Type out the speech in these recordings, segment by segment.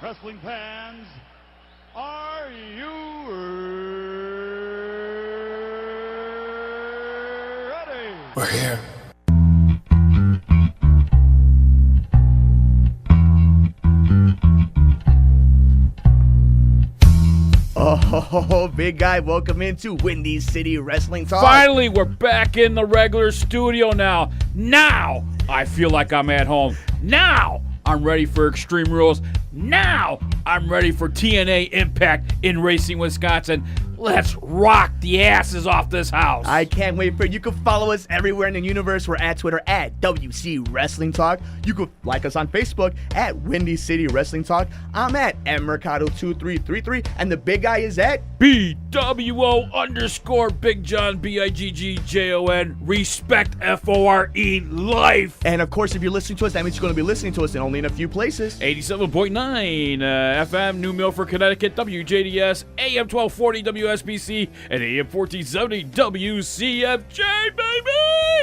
Wrestling fans, are you ready? We're here. Oh, big guy, welcome into Windy City Wrestling Talk. Finally, we're back in the regular studio now. Now, I feel like I'm at home. Now, I'm ready for Extreme Rules. Now, I'm ready for TNA Impact in Racing, Wisconsin. Let's rock the asses off this house. I can't wait for it. You can follow us everywhere in the universe. We're at Twitter at WC Wrestling Talk. You can like us on Facebook at Windy City Wrestling Talk. I'm at mmercado2333, and the big guy is at BWO_Big John BIGGJON. Respect FORE life. And of course, if you're listening to us, that means you're going to be listening to us in only in a few places. 87.9 FM, New Milford, Connecticut, WJDS, AM 1240 WSBC, and AM 1470 WCFJ, baby!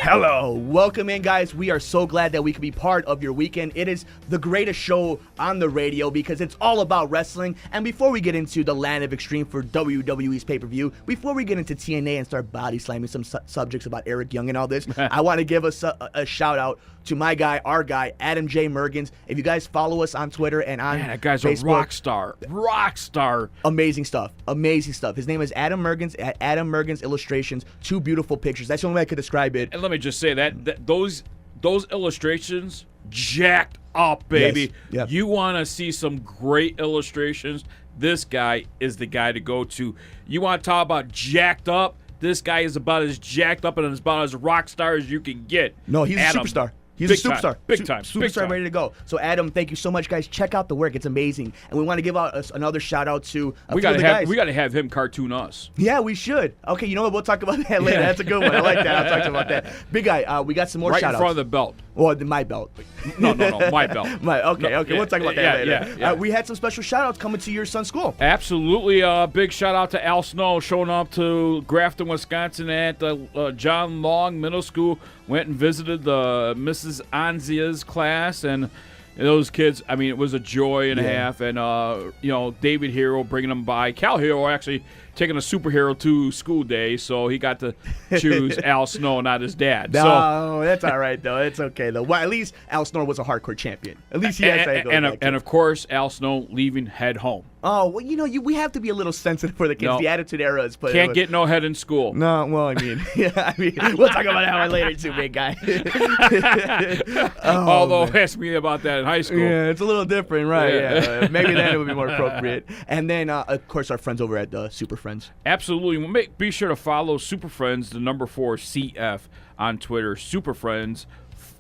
Hello, welcome in, guys. We are so glad that we could be part of your weekend. It is the greatest show on the radio because it's all about wrestling. And before we get into the land of extreme for WWE's pay-per-view, before we get into TNA and start body slamming some subjects about Eric Young and all this, I want to give us a shout out to my guy, our guy, Adam J. Mergens. If you guys follow us on Twitter and on that guy's Facebook, a rock star. Rock star. Amazing stuff. Amazing stuff. His name is Adam Mergens at Adam Mergens Illustrations. Two beautiful pictures. That's the only way I could describe it. And let me just say that those illustrations jacked up, baby. Yes. Yep. You want to see some great illustrations, this guy is the guy to go to. You want to talk about jacked up? This guy is about as jacked up and as about as rock star as you can get. No, he's Adam, a superstar. He's big a superstar. Time, big time. Superstar big time. ready to go. So, Adam, thank you so much, guys. Check out the work. It's amazing. And we want to give out another shout-out to a few of the guys. We got to have him cartoon us. Yeah, we should. Okay, you know what? We'll talk about that later. That's a good one. I like that. I'll talk to you about that. Big guy, we got some more right shout-outs. in front of the belt. Well, my belt. No, my belt. Okay. We'll talk about that later. Yeah. We had some special shout-outs coming to your son's school. Absolutely. Big shout-out to Al Snow showing up to Grafton, Wisconsin at John Long Middle School. Went and visited the Mrs. Anzia's class, and those kids, I mean, it was a joy and a half. And, David Hero bringing them by. Cal Hero actually taking a superhero to school day, so he got to choose Al Snow, not his dad. No, that's all right, though. It's okay, though. Well, at least Al Snow was a hardcore champion. At least he has that. And of course, Al Snow leaving head home. Oh, well, we have to be a little sensitive for the kids. No. The Attitude Era is put. Can't get no head in school. No, well, we'll talk about that one later too, big guy. Although, ask me about that in high school. Yeah, it's a little different, right? Yeah. Maybe then it would be more appropriate. And then, of course, our friends over at Super Friends. Absolutely. Be sure to follow Super Friends, the number 4 CF on Twitter. Super Friends,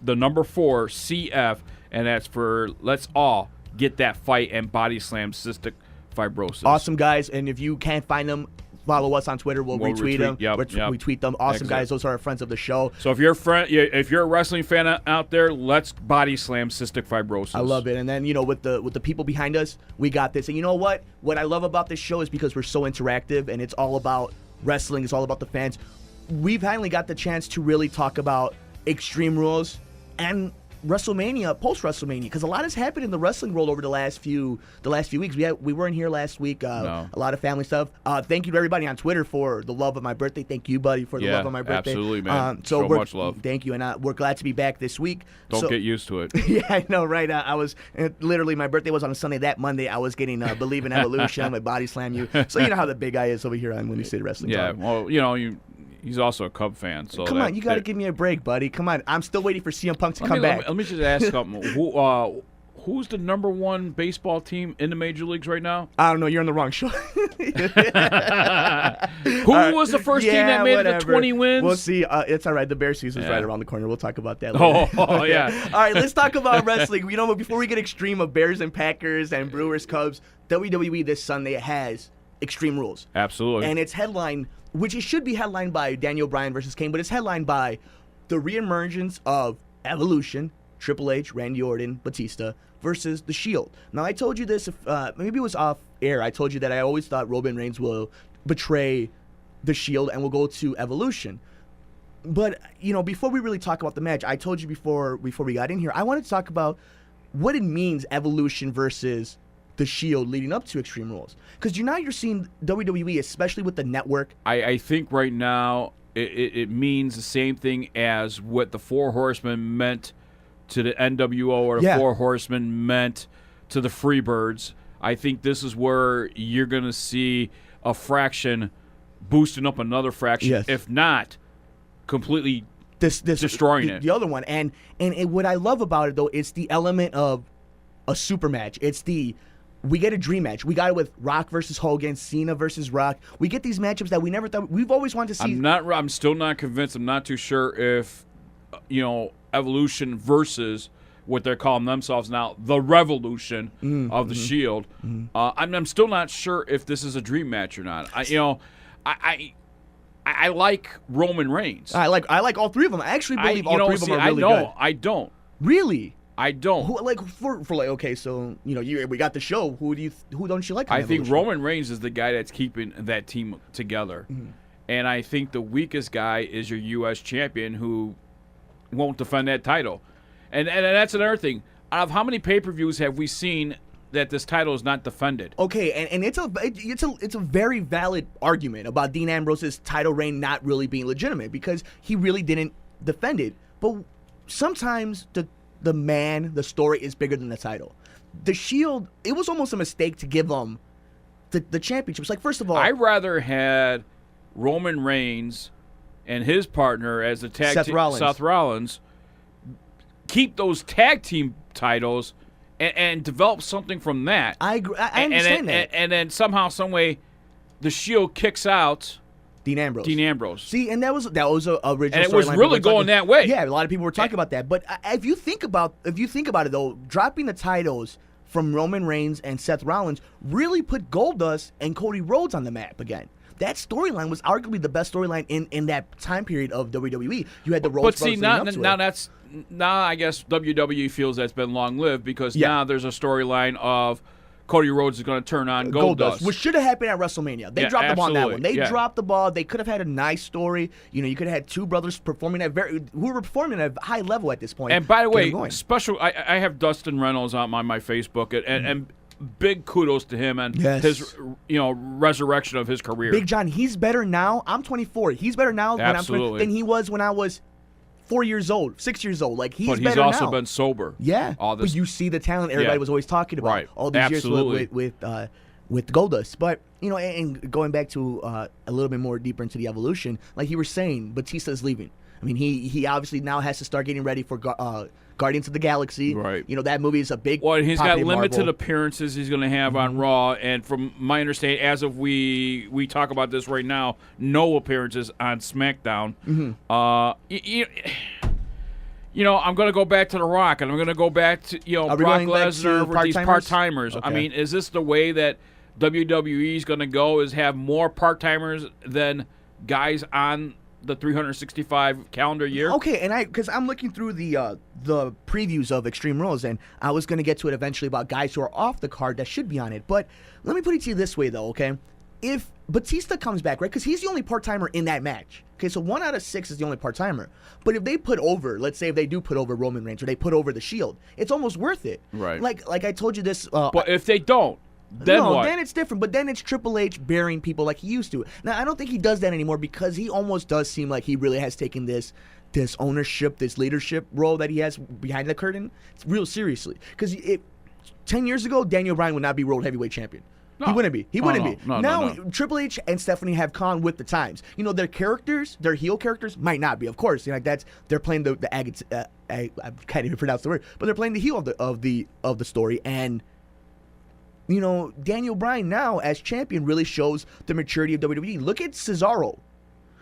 the number 4 CF, and that's for let's all get that fight and body slam cystic fibrosis. Awesome, guys. And if you can't find them, follow us on Twitter. We'll retweet them. We tweet them. Awesome, guys. Those are our friends of the show. So if you're a wrestling fan out there, let's body slam cystic fibrosis. I love it. And then with the people behind us, we got this. And you know what? What I love about this show is because we're so interactive, and it's all about wrestling. It's all about the fans. We've finally got the chance to really talk about Extreme Rules and WrestleMania, post WrestleMania, because a lot has happened in the wrestling world over the last few weeks. We weren't here last week. A lot of family stuff. Thank you to everybody on Twitter for the love of my birthday. Thank you, buddy, for the love of my birthday. Absolutely, man. So much love. Thank you, and we're glad to be back this week. Don't get used to it. Yeah, I know, right? I was literally, my birthday was on a Sunday. That Monday, I was getting Believe in Evolution, my Body Slam You. So you know how the big guy is over here on Windy City Wrestling. Yeah, Talk. well, he's also a Cub fan. So come on, you got to give me a break, buddy. Come on, I'm still waiting for CM Punk to come back. Let me just ask something. Who's the number 1 baseball team in the major leagues right now? I don't know. You're on the wrong show. Who was the first team that made it to 20 wins? We'll see. It's all right. The Bear season's right around the corner. We'll talk about that later. Oh yeah. All right, let's talk about wrestling. Before we get extreme of Bears and Packers and Brewers, Cubs, WWE this Sunday has Extreme Rules. Absolutely. And it's headlined, which it should be headlined by Daniel Bryan versus Kane, but it's headlined by the reemergence of Evolution, Triple H, Randy Orton, Batista, versus The Shield. Now, I told you this, maybe it was off air, I told you that I always thought Roman Reigns will betray The Shield and will go to Evolution. But, before we really talk about the match, I told you before we got in here, I wanted to talk about what it means, Evolution versus the Shield leading up to Extreme Rules? Because you're seeing WWE, especially with the network. I think right now it means the same thing as what the Four Horsemen meant to the NWO or the Four Horsemen meant to the Freebirds. I think this is where you're going to see a fraction boosting up another fraction, if not completely destroying it. The other one. And what I love about it, though, it's the element of a super match. We get a dream match. We got it with Rock versus Hogan, Cena versus Rock. We get these matchups that we never thought. We've always wanted to see. I'm still not convinced. I'm not too sure if, Evolution versus what they're calling themselves now, the Revolution of the Shield. I'm still not sure if this is a dream match or not. I like Roman Reigns. I like all three of them. I actually believe all three of them are really good. I don't. Really? I don't. We got the show. Who don't you like? I think Roman Reigns is the guy that's keeping that team together, and I think the weakest guy is your U.S. champion who won't defend that title, and that's another thing. Out of how many pay-per-views have we seen that this title is not defended? Okay, and it's a very valid argument about Dean Ambrose's title reign not really being legitimate because he really didn't defend it. But sometimes the story is bigger than the title. The Shield, it was almost a mistake to give them the championships. Like, first of all, I rather had Roman Reigns and his partner as the tag team, Seth Rollins, keep those tag team titles and develop something from that. I agree. I understand that. And then somehow, some way, the Shield kicks out Dean Ambrose. See, and that was a original. And it was really going that way. Yeah, a lot of people were talking about that. But if you think about it, though, dropping the titles from Roman Reigns and Seth Rollins really put Goldust and Cody Rhodes on the map again. That storyline was arguably the best storyline in that time period of WWE. You had the Rhodes brothers. But see, now I guess WWE feels that's been long lived because now there's a storyline of Cody Rhodes is going to turn on Goldust. Which should have happened at WrestleMania. They dropped the ball on that one. They dropped the ball. They could have had a nice story. You could have had two brothers performing who were performing at a high level at this point. And by the way, I have Dustin Reynolds on my Facebook, and big kudos to him and his resurrection of his career. Big John, he's better now. I'm 24. He's better now than he was when I was 4 years old, 6 years old. Like, he's better now. But he's also been sober. Yeah. But you see the talent everybody was always talking about all these years with Goldust. But, and going back to a little bit more deeper into the evolution, like you were saying, Batista's leaving. I mean, he obviously now has to start getting ready for Guardians of the Galaxy. Right. That movie is a big he's got limited appearances he's going to have on Raw, and from my understanding, as of we talk about this right now, no appearances on SmackDown. I'm going to go back to The Rock, and I'm going to go back to Brock Lesnar with these part-timers. Okay. I mean, is this the way that WWE is going to go, is have more part-timers than guys on the 365 calendar year? Okay, and because I'm looking through the previews of Extreme Rules, and I was going to get to it eventually about guys who are off the card that should be on it. But let me put it to you this way, though, okay? If Batista comes back, right, because he's the only part-timer in that match. Okay, so 1 out of 6 is the only part-timer. But if they put over, let's say if they do put over Roman Reigns or they put over the Shield, it's almost worth it. Right. Like I told you this. But if they don't, then what? Then it's different. But then it's Triple H burying people like he used to. Now, I don't think he does that anymore because he almost does seem like he really has taken this ownership, this leadership role that he has behind the curtain real seriously. Because 10 years ago, Daniel Bryan would not be World Heavyweight Champion. No. He wouldn't be. No, now, Triple H and Stephanie have gone with the times. Their characters, their heel characters, might not be. Of course, they're playing I can't even pronounce the word, but they're playing the heel of the story. And Daniel Bryan now as champion really shows the maturity of WWE. Look at Cesaro.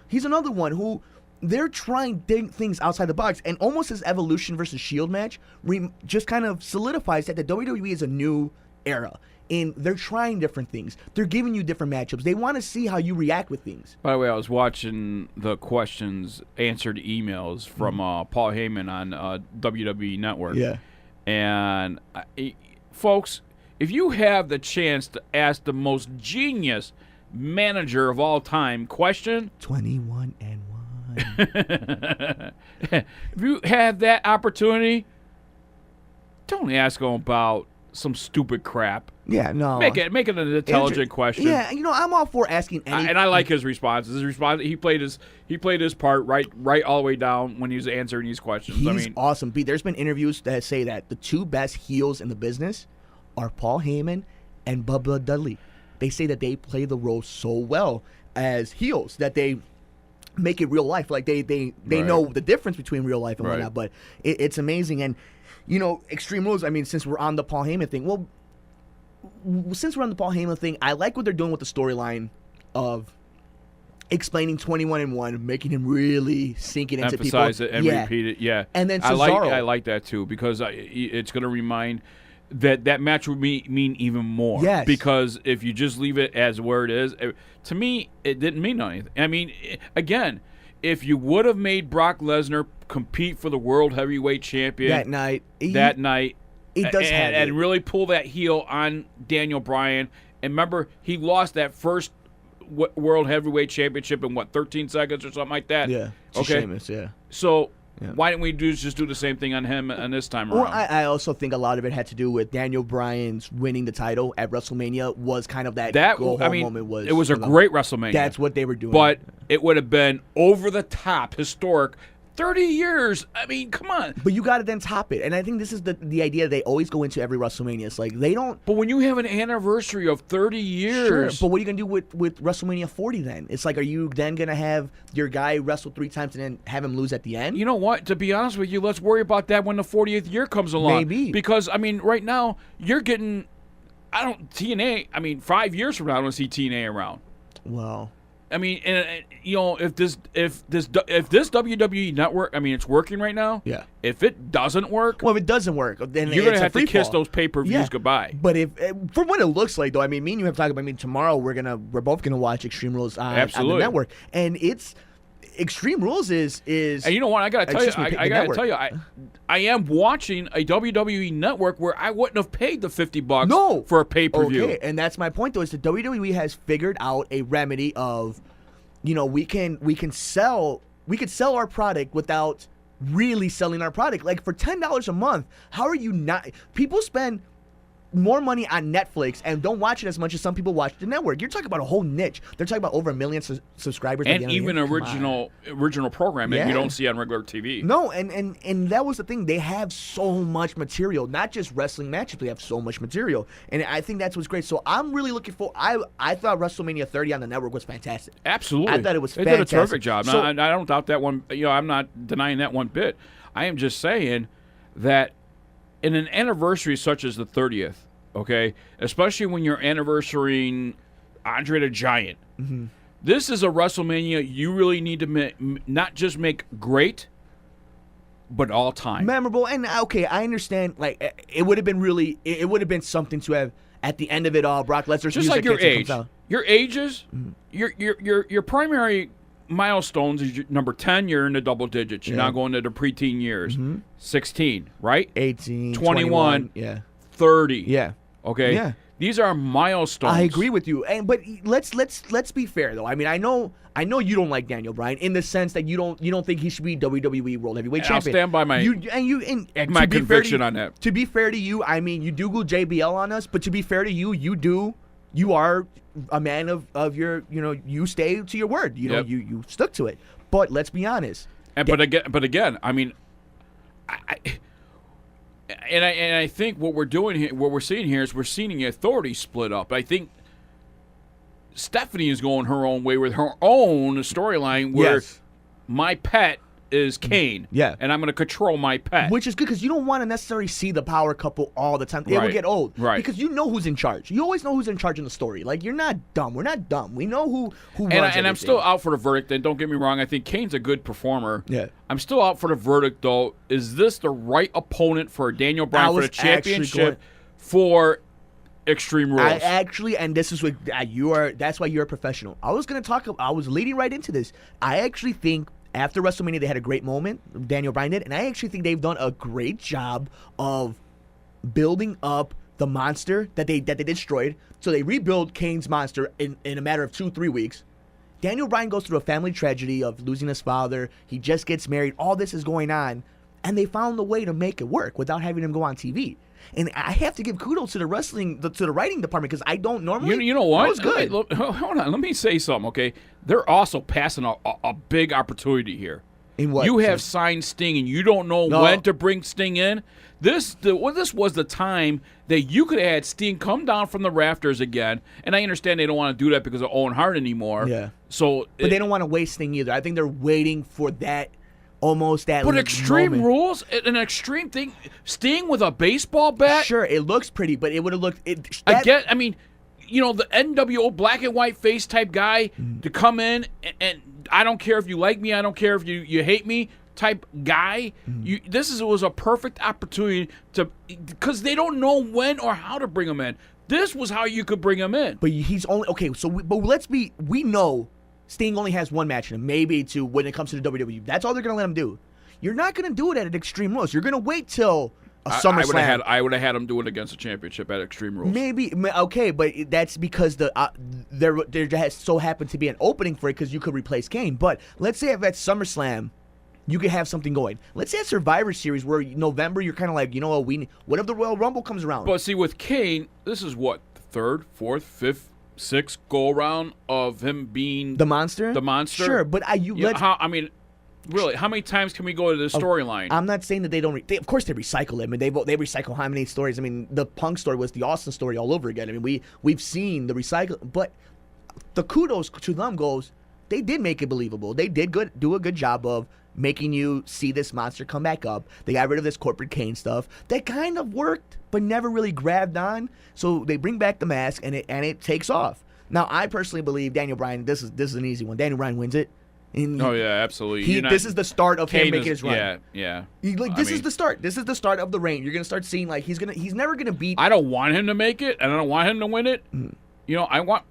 He's another one who they're trying things outside the box, and almost his Evolution versus Shield match just kind of solidifies that the WWE is a new era. And they're trying different things. They're giving you different matchups. They want to see how you react with things. By the way, I was watching the questions answered emails from Paul Heyman on WWE Network. Yeah. And folks, if you have the chance to ask the most genius manager of all time question, 21 and 1. If you have that opportunity, don't ask him about some stupid crap. Yeah, no. Make it an intelligent question. Yeah, I'm all for asking any. And I like his responses. He played his part right all the way down when he was answering these questions. He's awesome. There's been interviews that say that the two best heels in the business are Paul Heyman and Bubba Dudley. They say that they play the role so well as heels that they make it real life. Like they know the difference between real life and whatnot. But it's amazing. And Extreme Rules. I mean, since we're on the Paul Heyman thing, I like what they're doing with the storyline of explaining 21-1, making him really sink it into people. Emphasize it and repeat it. Yeah, and then Cesaro. I like that too because it's going to remind that match would mean even more. Yes. Because if you just leave it as where it is, to me, it didn't mean anything. I mean, again, if you would have made Brock Lesnar compete for the World Heavyweight Champion that night, it does and really pull that heel on Daniel Bryan. And remember, he lost that first World Heavyweight Championship in 13 seconds or something like that. Yeah. Okay. Sheamus, yeah. So. Yeah. Why didn't we just do the same thing on him and this time around? Well, I also think a lot of it had to do with Daniel Bryan's winning the title at WrestleMania was kind of that go-home moment. It was a great WrestleMania. That's what they were doing. But it would have been over the top, historic. 30 years. I mean, come on. But you got to then top it. And I think this is the idea they always go into every WrestleMania. It's like they don't. But when you have an anniversary of 30 years. Sure. But what are you going to do with WrestleMania 40 then? It's like, are you then going to have your guy wrestle 3 times and then have him lose at the end? You know what? To be honest with you, let's worry about that when the 40th year comes along. Maybe. Because, I mean, right now, you're getting. TNA. I mean, 5 years from now, I don't see TNA around. Well. I mean, if this WWE network, I mean, it's working right now. Yeah. If it doesn't work, if it doesn't work, then you're gonna have to kiss fall. those pay-per-views goodbye. But if from what it looks like, though, I mean, me and you have talked about. I mean, tomorrow we're both gonna watch Extreme Rules on the network, and it's Extreme Rules is. And you know what? I gotta tell you, I am watching a WWE network where I wouldn't have paid the $50 for a pay-per-view. Okay, and that's my point though, is that WWE has figured out a remedy of, we can sell our product without really selling our product. Like for $10 a month, how are you not? People spend more money on Netflix and don't watch it as much as some people watch the network. You're talking about a whole niche. They're talking about over 1 million subscribers. And even original programming that you don't see on regular TV. No, and that was the thing. They have so much material, not just wrestling matches. They have so much material, and I think that's what's great. So I'm really looking for. I thought WrestleMania 30 on the network was fantastic. Absolutely, I thought it was fantastic. They did a terrific job. So, I don't doubt that one. I'm not denying that one bit. I am just saying that in an anniversary such as the 30th. Okay, especially when you're anniversarying Andre the Giant. Mm-hmm. This is a WrestleMania you really need to not just make great, but all time memorable. And okay, I understand. Like it would have been something to have at the end of it all. Brock Lesnar's just music like your age. Comes out. Your ages, mm-hmm. your primary milestones is number 10. You're in the double digits. You're not going to the preteen years. Mm-hmm. 16, right? 18, 21, yeah, 30, yeah. Okay. Yeah. These are milestones. I agree with you. But let's be fair though. I mean, I know you don't like Daniel Bryan in the sense that you don't think he should be WWE World Heavyweight Champion. I'll stand by my conviction on that. To be fair to you, I mean, you do go JBL on us, but to be fair to you, you are a man of your, you stay to your word. You stuck to it. But let's be honest. But again, I mean, I think what we're doing here, what we're seeing here is we're seeing the authority split up. I think Stephanie is going her own way with her own storyline where my pet is Kane. Yeah. And I'm going to control my pet. Which is good because you don't want to necessarily see the power couple all the time. They will get old. Right. Because you know who's in charge. You always know who's in charge in the story. Like, you're not dumb. We're not dumb. We know who runs everything. And I'm still out for the verdict. And don't get me wrong. I think Kane's a good performer. Yeah. I'm still out for the verdict, though. Is this the right opponent for Daniel Bryan for the championship for Extreme Rules? And this is what that's why you're a professional. I was leading right into this. I actually think after WrestleMania, they had a great moment. Daniel Bryan did. And I actually think they've done a great job of building up the monster that they destroyed. So they rebuild Kane's monster in a matter of 2-3 weeks. Daniel Bryan goes through a family tragedy of losing his father. He just gets married. All this is going on. And they found a way to make it work without having him go on TV. And I have to give kudos to the writing department because I don't normally. You know what? That was good. Hold on. Let me say something, okay? They're also passing a big opportunity here. In what? You have signed Sting, and you don't know when to bring Sting in. This was the time that you could have had Sting come down from the rafters again. And I understand they don't want to do that because of Owen Hart anymore. Yeah. So, but they don't want to waste Sting either. I think they're waiting for that. Almost that. But Extreme Rules, an extreme thing, Sting with a baseball bat. Sure, it looks pretty, but it would have looked. I mean, the NWO black and white face type guy to come in and I don't care if you like me, I don't care if you hate me type guy. Was a perfect opportunity because they don't know when or how to bring him in. This was how you could bring him in. But he's only okay. So, we know. Sting only has one match in him, maybe two when it comes to the WWE. That's all they're going to let him do. You're not going to do it at an Extreme Rules. You're going to wait till a SummerSlam. I would have had him do it against the championship at Extreme Rules. Maybe, okay, but that's because there has so happened to be an opening for it because you could replace Kane. But let's say if at SummerSlam, you could have something going. Let's say at Survivor Series where November you're kind of like, what if the Royal Rumble comes around? But see, with Kane, this is what, third, fourth, fifth, sixth go around of him being the monster. Sure, but really, how many times can we go to the storyline? I'm not saying that they don't. Of course, they recycle it. I mean, they recycle how many stories? I mean, the Punk story was the Austin story all over again. I mean, we've seen the recycle, but the kudos to them goes. They did make it believable. They did do a good job of making you see this monster come back up. They got rid of this corporate Kane stuff. That kind of worked, but never really grabbed on. So they bring back the mask, and it takes off. Now, I personally believe Daniel Bryan. This is an easy one. Daniel Bryan wins it. Oh yeah, absolutely. This is the start of him making his run. Yeah. This is the start. This is the start of the reign. You're gonna start seeing he's never gonna beat. I don't want him to make it, and I don't want him to win it. I want.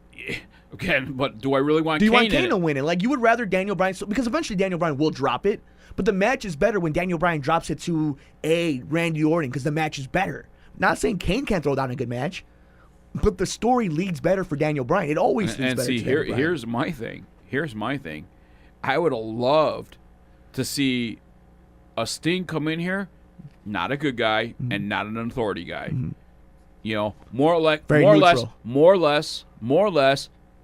Again, but do I really want Kane? Do you want Kane to win it? You would rather Daniel Bryan, because eventually Daniel Bryan will drop it, but the match is better when Daniel Bryan drops it to Randy Orton because the match is better. Not saying Kane can't throw down a good match, but the story leads better for Daniel Bryan. It always leads better. And here's my thing. I would have loved to see a Sting come in here, not a good guy and not an authority guy. More or less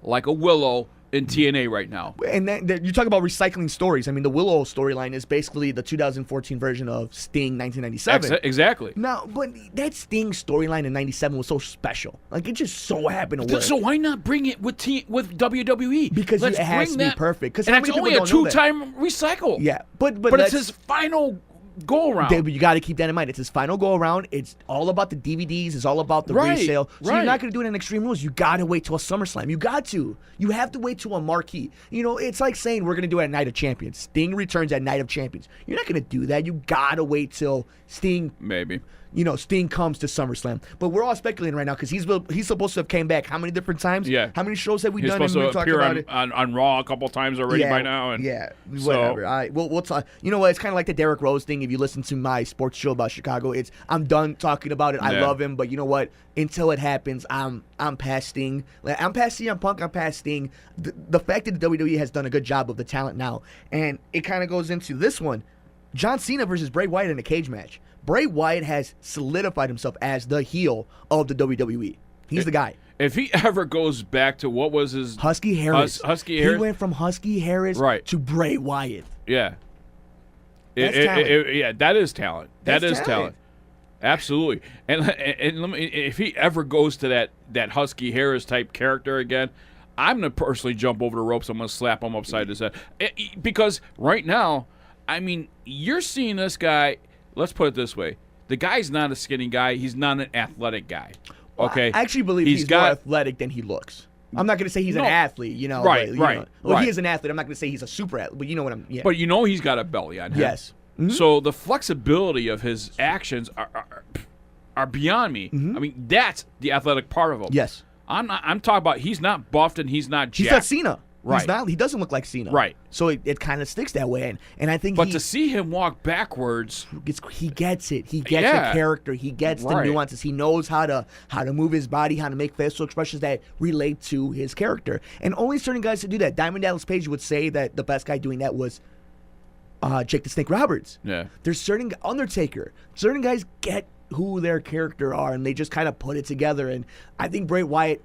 like a Willow in TNA right now. And you talk about recycling stories. I mean, the Willow storyline is basically the 2014 version of Sting 1997. Exactly. Now, but that Sting storyline in 97 was so special. It just so happened to work. So why not bring it with WWE? Because it has to be perfect. And it's only a 2-time recycle. Yeah, but it's his final go around. But you got to keep that in mind. It's his final go around. It's all about the DVDs. It's all about the resale. So you're not going to do it in Extreme Rules. You got to wait till a SummerSlam. You got to. You have to wait till a marquee. It's like saying we're going to do it at Night of Champions. Sting returns at Night of Champions. You're not going to do that. You got to wait till Sting. Maybe. Sting comes to SummerSlam. But we're all speculating right now because he's supposed to have came back how many different times? Yeah. How many shows have we done? He's supposed to appear on Raw a couple times already by now. And whatever. All right. Well, we'll talk. You know what? It's kind of like the Derrick Rose thing. If you listen to my sports show about Chicago, I'm done talking about it. I love him. But you know what? Until it happens, I'm past Sting. I'm past CM Punk. I'm past Sting. The fact that the WWE has done a good job of the talent now. And it kind of goes into this one. John Cena versus Bray Wyatt in a cage match. Bray Wyatt has solidified himself as the heel of the WWE. He's the guy. If he ever goes back to what was his Husky Harris, he went from Husky Harris to Bray Wyatt. Yeah, that's talent. That is talent. That is talent. Absolutely. And let me, if he ever goes to that Husky Harris type character again, I'm gonna personally jump over the ropes. I'm gonna slap him upside his head because right now, I mean, you're seeing this guy. Let's put it this way. The guy's not a skinny guy. He's not an athletic guy. Okay? I actually believe he's more athletic than he looks. I'm not going to say he's an athlete, Right. He is an athlete. I'm not going to say he's a super athlete, but you know what I'm... Yeah. But he's got a belly on him. Yes. Mm-hmm. So the flexibility of his actions are beyond me. Mm-hmm. I mean, that's the athletic part of him. Yes. I'm talking about he's not buffed and he's not jacked. He's not Cena. Right. He doesn't look like Cena. Right. So it kind of sticks that way. And I think to see him walk backwards... He gets it. He gets the character. He gets the nuances. He knows how to move his body, how to make facial expressions that relate to his character. And only certain guys to do that. Diamond Dallas Page would say that the best guy doing that was Jake the Snake Roberts. Yeah. There's certain... Undertaker. Certain guys get who their character are, and they just kind of put it together. And I think Bray Wyatt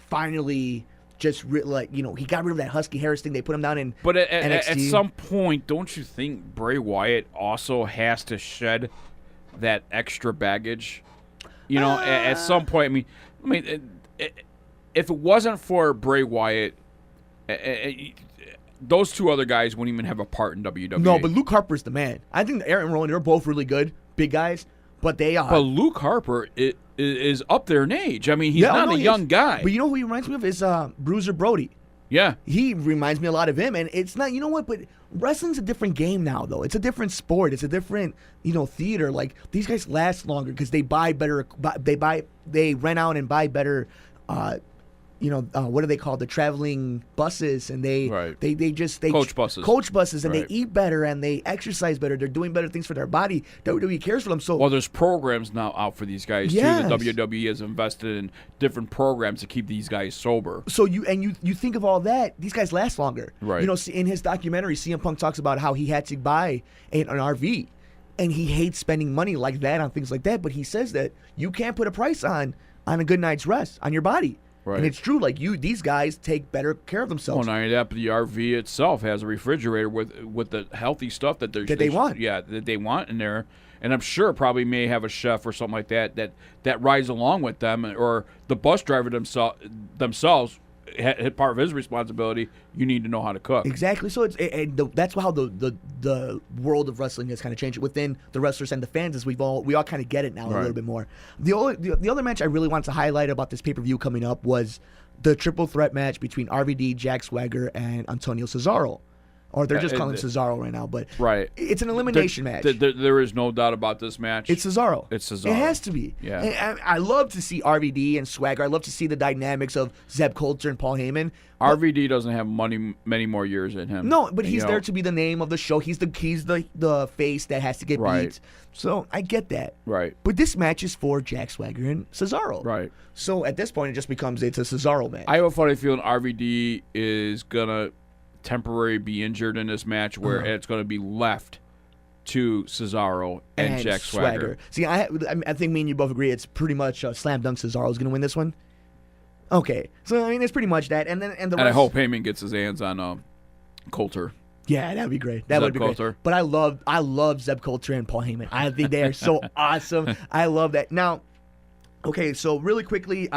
finally just he got rid of that Husky Harris thing. They put him down in But at NXT. some point, don't you think Bray Wyatt also has to shed that extra baggage? At some point, I mean, if it wasn't for Bray Wyatt, those two other guys wouldn't even have a part in WWE. No, but Luke Harper's the man. I think Aaron and Rowan, they're both really good, big guys, but they are. But Luke Harper is up there in age. I mean, he's not a young guy. But you know who he reminds me of is Bruiser Brody. Yeah. He reminds me a lot of him, and it's not, you know what, but wrestling's a different game now, though. It's a different sport. It's a different, theater. Like, these guys last longer because they buy better, they rent out and buy better, what are they called? The traveling buses, and they coach buses, and they eat better and they exercise better. They're doing better things for their body. WWE cares for them. So there's programs now out for these guys too. The WWE has invested in different programs to keep these guys sober. So you think of all that, these guys last longer. Right. In his documentary, CM Punk talks about how he had to buy an RV, and he hates spending money like that on things like that. But he says that you can't put a price on a good night's rest on your body. Right. And it's true. Like these guys take better care of themselves. Well, not only that, but the RV itself has a refrigerator with the healthy stuff that they want. Yeah, that they want in there. And I'm sure probably may have a chef or something like that rides along with them, or the bus driver themselves. Part of his responsibility, you need to know how to cook. Exactly. So that's how the world of wrestling has kind of changed within the wrestlers and the fans. As we all kind of get it now a little bit more. The other match I really wanted to highlight about this pay-per-view coming up was the triple threat match between RVD, Jack Swagger, and Antonio Cesaro. Or they're just calling Cesaro right now, but it's an elimination match. There is no doubt about this match. It's Cesaro. It has to be. Yeah. And I love to see RVD and Swagger. I love to see the dynamics of Zeb Coulter and Paul Heyman. RVD doesn't have many more years in him. No, but he's there to be the name of the show. He's the face that has to get beat. So I get that. Right. But this match is for Jack Swagger and Cesaro. Right. So at this point, it's a Cesaro match. I have a funny feeling RVD is gonna temporarily be injured in this match, where it's going to be left to Cesaro and Jack Swagger. See, I think me and you both agree it's pretty much slam dunk. Cesaro's going to win this one. Okay, so I mean it's pretty much that, and I hope Heyman gets his hands on Coulter. Yeah, that'd be great. That would be great. But I love Zeb Coulter and Paul Heyman. I think they are so awesome. I love that. Now, okay, so really quickly,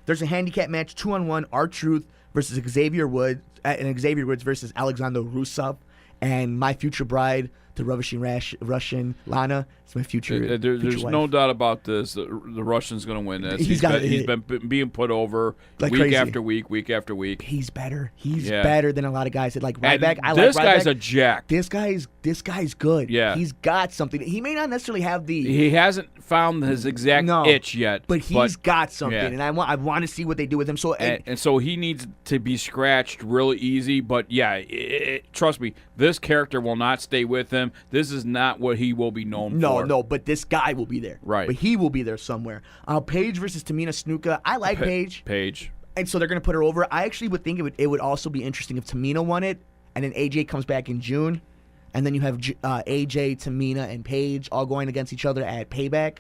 there's a handicap match, 2-on-1, R-Truth versus Xavier Woods, and Xavier Woods versus Alexander Rusev, and my future bride, the Russian Lana. It's my future. There's wife. No doubt about this. The Russian's going to win this. He's been being put over like week crazy. After week, week after week. He's better. He's better than a lot of guys. Like Ryback. This guy's a jack. This guy's good. Yeah. He's got something. He may not necessarily have the. He hasn't found his exact itch yet. But he's got something, and I want to see what they do with him. So and so he needs to be scratched really easy. But trust me, this character will not stay with him. This is not what he will be known for. No, but this guy will be there. Right. But he will be there somewhere. Paige versus Tamina Snuka. I like Paige. And so they're going to put her over. I actually would think it would also be interesting if Tamina won it, and then AJ comes back in June, and then you have AJ, Tamina, and Paige all going against each other at Payback.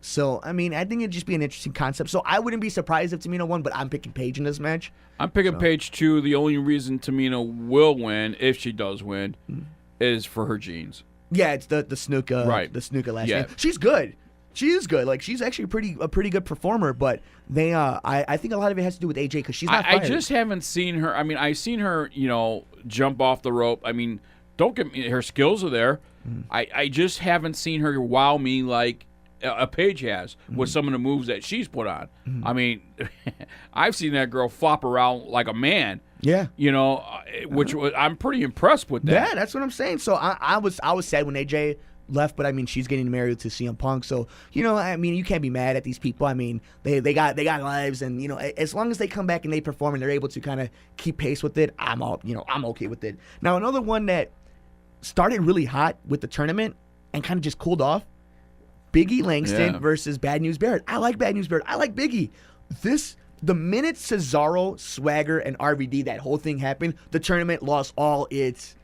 So, I mean, I think it'd just be an interesting concept. So I wouldn't be surprised if Tamina won, but I'm picking Paige in this match. I'm picking Paige, too. The only reason Tamina will win, if she does win, is for her genes. Yeah, it's the Snuka, the Snuka last name. She's good. She is good. Like, she's actually a pretty good performer. But they, I think a lot of it has to do with AJ because she's not fired. I just haven't seen her. I mean, I've seen her, jump off the rope. I mean, don't get me. Her skills are there. I just haven't seen her wow me like a Paige has with some of the moves that she's put on. I mean, I've seen that girl flop around like a man. Yeah, which I'm pretty impressed with that. Yeah, that's what I'm saying. So I was sad when AJ left, but I mean she's getting married to CM Punk, so I mean you can't be mad at these people. I mean they got lives, and as long as they come back and they perform and they're able to kind of keep pace with it, I'm okay with it. Now another one that started really hot with the tournament and kind of just cooled off, Big E Langston versus Bad News Barrett. I like Bad News Barrett. I like Big E. The minute Cesaro, Swagger, and RVD, that whole thing happened, the tournament lost all its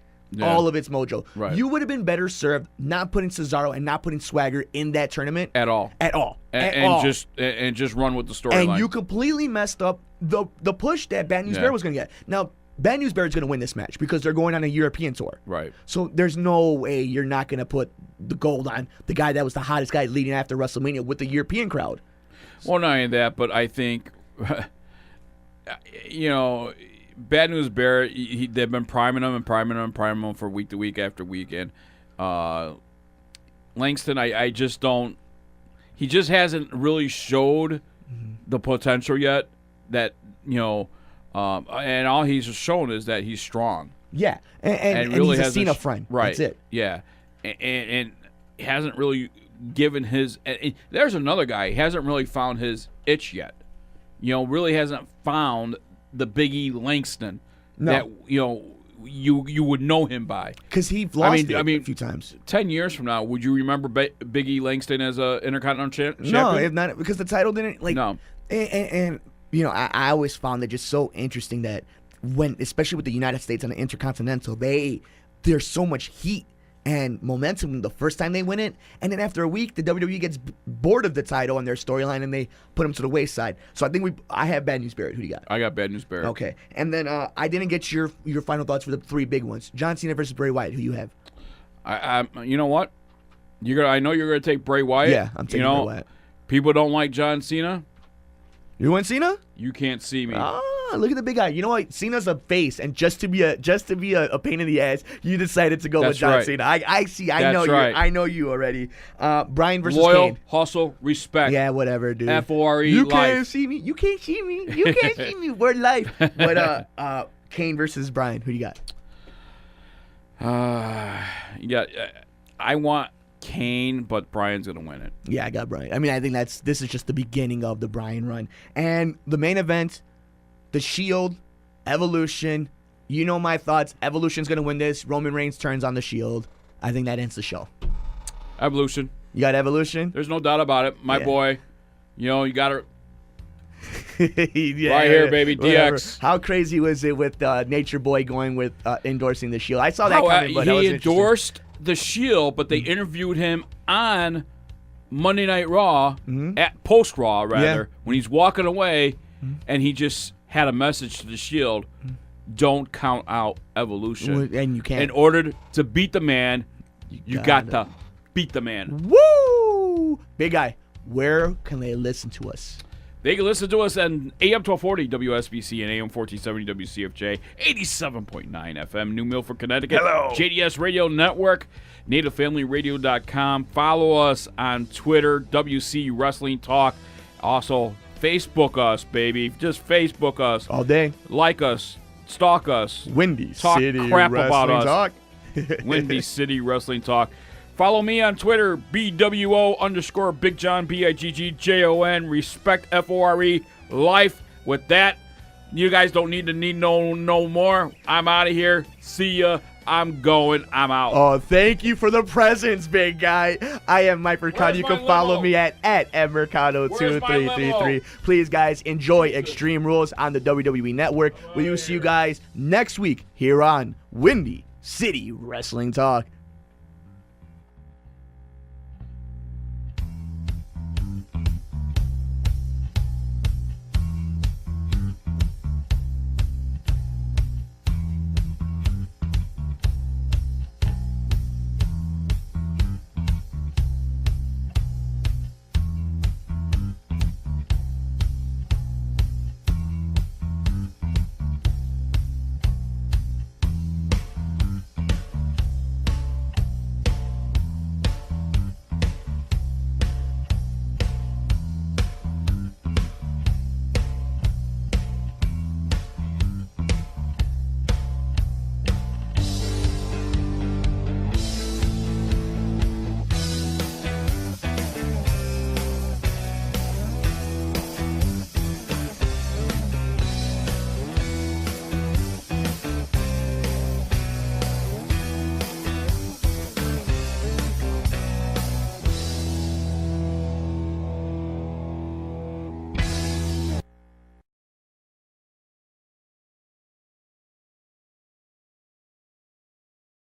all of its mojo. Right. You would have been better served not putting Cesaro and not putting Swagger in that tournament at all. And just run with the storyline. And you completely messed up the push that Bad News Bear was going to get. Now, Bad News Bear is going to win this match because they're going on a European tour. Right. So there's no way you're not going to put the gold on the guy that was the hottest guy leading after WrestleMania with the European crowd. Well, not only that, but I think, Bad News Bear, they've been priming him for week to week after week. And Langston, I just don't. He just hasn't really showed the potential yet that, and all he's shown is that he's strong. Yeah, and really he's a Cena friend. Right. That's it. Yeah, and hasn't really given his. And there's another guy. He hasn't really found his itch yet. Really hasn't found the Biggie Langston that you would know him by. Because he lost it a few times. 10 years from now, would you remember Biggie Langston as a Intercontinental champion? No, if not, because the title didn't No. And I always found it just so interesting that especially with the United States on the Intercontinental, there's so much heat and momentum the first time they win it, and then after a week, the WWE gets bored of the title and their storyline, and they put them to the wayside. So I think I have Bad News Barrett. Who do you got? I got Bad News Barrett. Okay, and then I didn't get your final thoughts for the three big ones. John Cena versus Bray Wyatt. Who you have? You know what? I know you're gonna take Bray Wyatt. Yeah, I'm taking Bray Wyatt. People don't like John Cena. You want Cena? You can't see me. Look at the big guy. You know what? Cena's a face, and just to be a pain in the ass, you decided to go with John Cena. I see. I know you. I know you already. Brian versus Loyal, Kane. Hustle, respect. Yeah, whatever, dude. FORE. You life. Can't see me. You can't see me. You can't see me. We're life. But Kane versus Brian. Who do you got? I want Kane, but Brian's gonna win it. Yeah, I got Brian. I mean, I think this is just the beginning of the Brian run, and the main event. The Shield, Evolution. You know my thoughts. Evolution's going to win this. Roman Reigns turns on the Shield. I think that ends the show. Evolution. You got Evolution? There's no doubt about it. My boy. You got to... Yeah, right here, baby. Whatever. DX. How crazy was it with Nature Boy going with endorsing the Shield? I saw that coming, but he endorsed the Shield, but they interviewed him on Monday Night Raw, at post-Raw, rather, when he's walking away, and he just... had a message to the Shield: don't count out Evolution. And you can't. In order to beat the man, you got to beat the man. Woo! Big guy, where can they listen to us? They can listen to us on AM 1240 WSBC and AM 1470 WCFJ, 87.9 FM, New Milford, Connecticut. Hello. JDS Radio Network, NativeFamilyRadio.com. Follow us on Twitter, WC Wrestling Talk. Also, Facebook us, baby. Just Facebook us. All day. Like us. Stalk us. Windy Talk City crap Wrestling about us. Talk. Windy City Wrestling Talk. Follow me on Twitter, BWO_Big John, BIGGJON. Respect FORE. Life. With that, you guys don't need no more. I'm out of here. See ya. I'm going. I'm out. Oh, thank you for the presents, big guy. I am Mike Mercado. You can follow me at Mercado2333. Please, guys, enjoy Extreme Rules on the WWE Network. We will see you guys next week here on Windy City Wrestling Talk.